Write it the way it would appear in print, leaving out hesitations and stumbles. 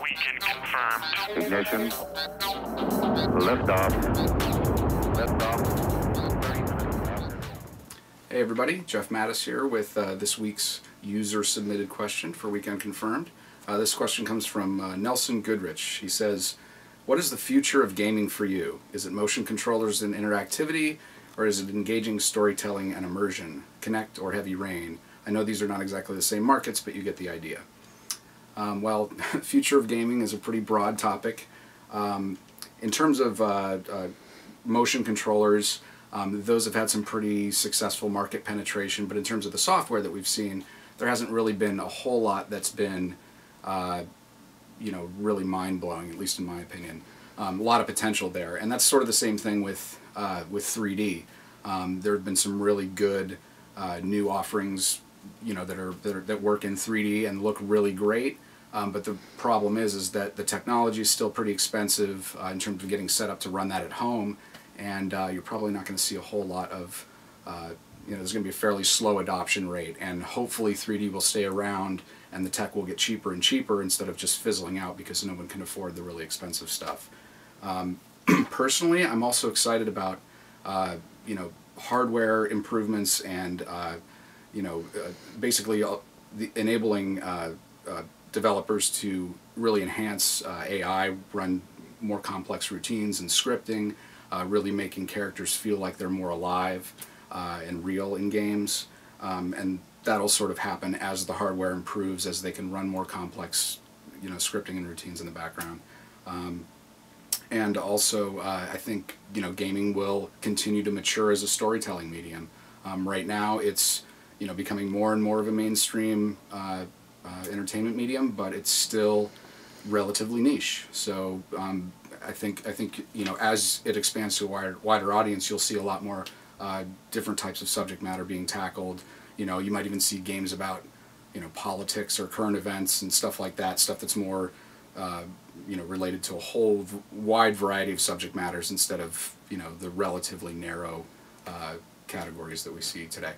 Weekend confirmed. Ignition. Liftoff. Liftoff. Hey everybody, Jeff Mattas here with this week's user-submitted question for Weekend Confirmed. This question comes from Nelson Goodrich. He says, what is the future of gaming for you? Is it motion controllers and interactivity, or is it engaging storytelling and immersion? Kinect or Heavy Rain? I know these are not exactly the same markets, but you get the idea. Well, future of gaming is a pretty broad topic. In terms of motion controllers, those have had some pretty successful market penetration, but in terms of the software that we've seen, there hasn't really been a whole lot that's been, really mind-blowing, at least in my opinion. A lot of potential there, and that's sort of the same thing with 3D. There have been some really good new offerings, that work in 3D and look really great. But the problem is that the technology is still pretty expensive in terms of getting set up to run that at home, and you're probably not going to see a whole lot of, there's going to be a fairly slow adoption rate, and hopefully 3D will stay around and the tech will get cheaper and cheaper instead of just fizzling out because no one can afford the really expensive stuff. Personally, I'm also excited about, hardware improvements and, basically enabling developers to really enhance AI, run more complex routines and scripting, really making characters feel like they're more alive and real in games. And that'll sort of happen as the hardware improves, as they can run more complex, scripting and routines in the background. And also, I think, gaming will continue to mature as a storytelling medium. Right now, it's, becoming more and more of a mainstream entertainment medium, but it's still relatively niche. So I think as it expands to a wider audience, you'll see a lot more different types of subject matter being tackled. You might even see games about politics or current events and stuff like that, stuff that's more related to a whole wide variety of subject matters instead of the relatively narrow categories that we see today.